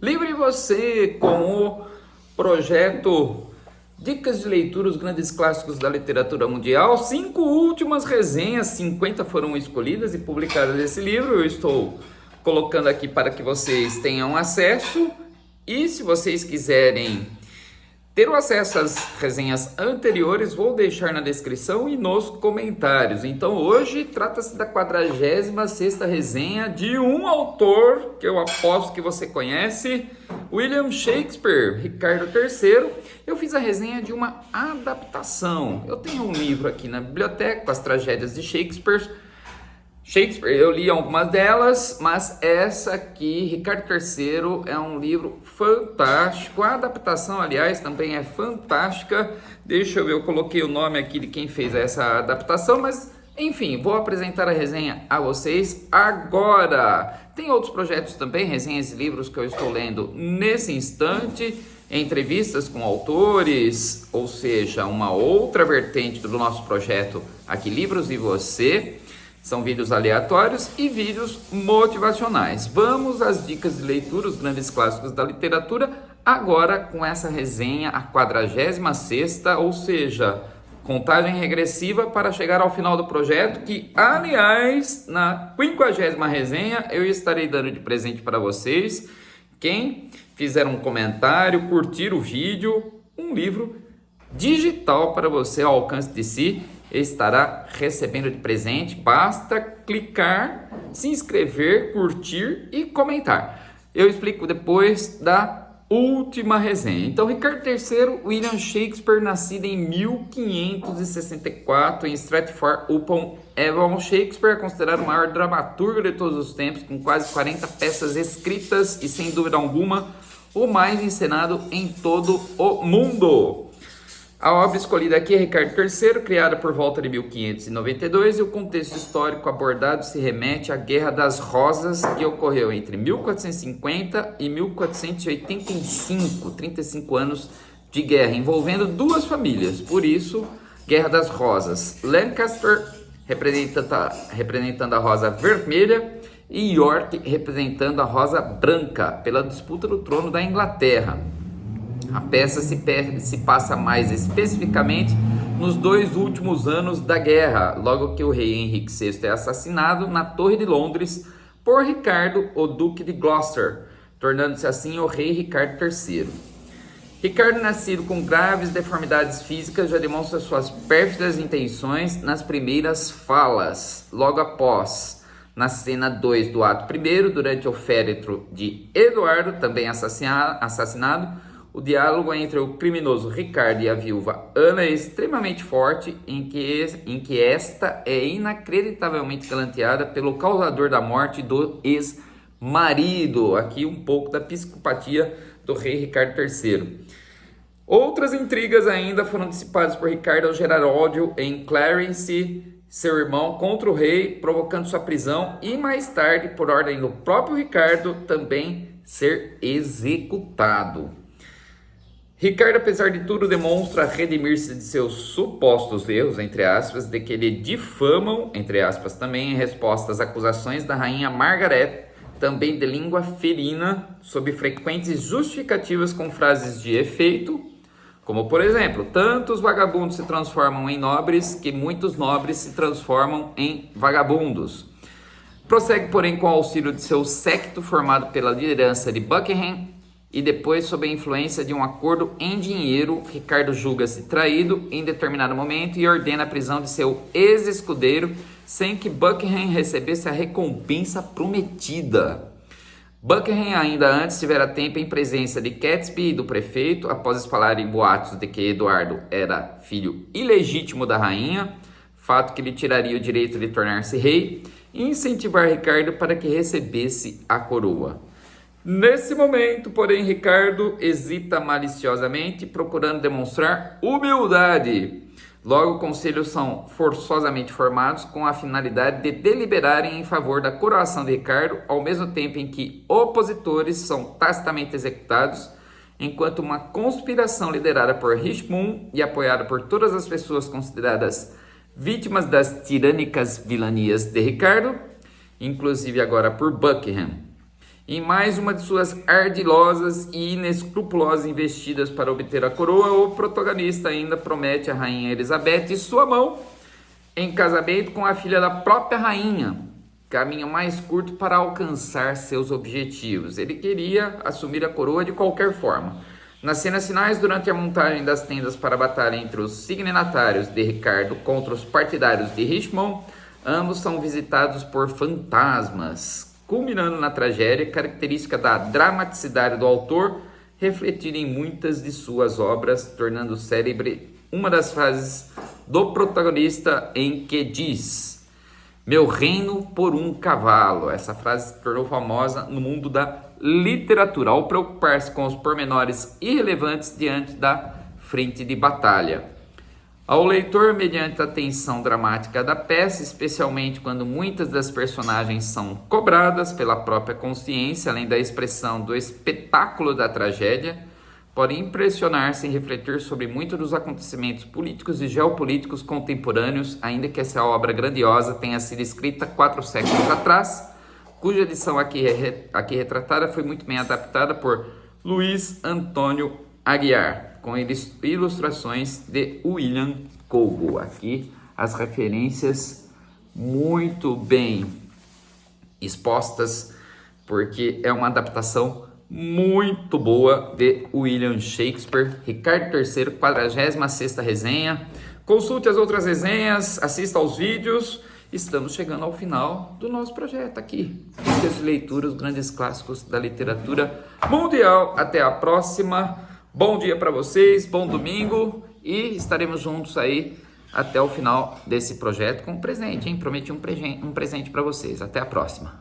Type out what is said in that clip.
Livre você com o projeto Dicas de Leitura, os grandes clássicos da literatura mundial. 5 últimas resenhas, 50 foram escolhidas e publicadas desse livro. Eu estou colocando aqui para que vocês tenham acesso. E se vocês quiserem ter o acesso às resenhas anteriores, vou deixar na descrição e nos comentários. Então hoje trata-se da 46ª resenha de um autor que eu aposto que você conhece, William Shakespeare, Ricardo III. Eu fiz a resenha de uma adaptação. Eu tenho um livro aqui na biblioteca com as tragédias de Shakespeare, eu li algumas delas, mas essa aqui, Ricardo III, é um livro fantástico. A adaptação, aliás, também é fantástica. Deixa eu ver, eu coloquei o nome aqui de quem fez essa adaptação, mas enfim, vou apresentar a resenha a vocês agora. Tem outros projetos também, resenhas e livros que eu estou lendo nesse instante, entrevistas com autores, ou seja, uma outra vertente do nosso projeto aqui, Livros e Você. São vídeos aleatórios e vídeos motivacionais. Vamos às dicas de leitura, os grandes clássicos da literatura, agora com essa resenha, a 46ª, ou seja, contagem regressiva para chegar ao final do projeto, que, aliás, na 50ª resenha, eu estarei dando de presente para vocês, quem fizer um comentário, curtir o vídeo, um livro digital para você ao alcance de si, estará recebendo de presente. Basta clicar, se inscrever, curtir e comentar. Eu explico depois da última resenha. Então, Ricardo III, William Shakespeare, nascido em 1564 em Stratford-upon-Avon. Shakespeare é considerado o maior dramaturgo de todos os tempos, com quase 40 peças escritas e, sem dúvida alguma, o mais encenado em todo o mundo. A obra escolhida aqui é Ricardo III, criada por volta de 1592, e o contexto histórico abordado se remete à Guerra das Rosas, que ocorreu entre 1450 e 1485, 35 anos de guerra, envolvendo duas famílias, por isso, Guerra das Rosas. Lancaster, representando a rosa vermelha, e York, representando a rosa branca, pela disputa do trono da Inglaterra. A peça se passa mais especificamente nos 2 últimos anos da guerra, logo que o rei Henrique VI é assassinado na Torre de Londres por Ricardo, o Duque de Gloucester, tornando-se assim o rei Ricardo III. Ricardo, nascido com graves deformidades físicas, já demonstra suas pérfidas intenções nas primeiras falas, logo após, na cena 2 do ato 1º, durante o féretro de Eduardo, também assassinado. O diálogo entre o criminoso Ricardo e a viúva Ana é extremamente forte, em que esta é inacreditavelmente galanteada pelo causador da morte do ex-marido. Aqui um pouco da psicopatia do rei Ricardo III. Outras intrigas ainda foram dissipadas por Ricardo ao gerar ódio em Clarence, seu irmão, contra o rei, provocando sua prisão e mais tarde, por ordem do próprio Ricardo, também ser executado. Ricardo, apesar de tudo, demonstra redimir-se de seus supostos erros, entre aspas, de que lhe difamam, entre aspas, também em resposta às acusações da rainha Margaret, também de língua ferina, sob frequentes justificativas com frases de efeito, como, por exemplo, tantos vagabundos se transformam em nobres que muitos nobres se transformam em vagabundos. Prossegue, porém, com o auxílio de seu séquito formado pela liderança de Buckingham, e depois, sob a influência de um acordo em dinheiro, Ricardo julga-se traído em determinado momento e ordena a prisão de seu ex-escudeiro sem que Buckingham recebesse a recompensa prometida. Buckingham ainda antes tivera tempo em presença de Catesby e do prefeito, após espalharem boatos de que Eduardo era filho ilegítimo da rainha, fato que lhe tiraria o direito de tornar-se rei, e incentivar Ricardo para que recebesse a coroa. Nesse momento, porém, Ricardo hesita maliciosamente, procurando demonstrar humildade. Logo, conselhos são forçosamente formados com a finalidade de deliberarem em favor da coroação de Ricardo, ao mesmo tempo em que opositores são tacitamente executados, enquanto uma conspiração liderada por Richmond e apoiada por todas as pessoas consideradas vítimas das tirânicas vilanias de Ricardo, inclusive agora por Buckingham, Em mais uma de suas ardilosas e inescrupulosas investidas para obter a coroa, o protagonista ainda promete a rainha Elizabeth sua mão em casamento com a filha da própria rainha, caminho mais curto para alcançar seus objetivos. Ele queria assumir a coroa de qualquer forma. Nas cenas finais, durante a montagem das tendas para a batalha entre os signatários de Ricardo contra os partidários de Richmond, ambos são visitados por fantasmas, culminando na tragédia, característica da dramaticidade do autor, refletida em muitas de suas obras, tornando célebre uma das frases do protagonista em que diz: "Meu reino por um cavalo". Essa frase se tornou famosa no mundo da literatura, ao preocupar-se com os pormenores irrelevantes diante da frente de batalha. Ao leitor, mediante a tensão dramática da peça, especialmente quando muitas das personagens são cobradas pela própria consciência, além da expressão do espetáculo da tragédia, pode impressionar-se em refletir sobre muitos dos acontecimentos políticos e geopolíticos contemporâneos, ainda que essa obra grandiosa tenha sido escrita 4 séculos atrás, cuja edição aqui retratada foi muito bem adaptada por Luiz Antônio Aguiar, com ilustrações de William Colbo. Aqui as referências muito bem expostas, porque é uma adaptação muito boa de William Shakespeare. Ricardo III, 46ª resenha. Consulte as outras resenhas, assista aos vídeos. Estamos chegando ao final do nosso projeto aqui. Dicas de leitura, os grandes clássicos da literatura mundial. Até a próxima. Bom dia para vocês, bom domingo e estaremos juntos aí até o final desse projeto com um presente, hein? Prometi um presente para vocês. Até a próxima.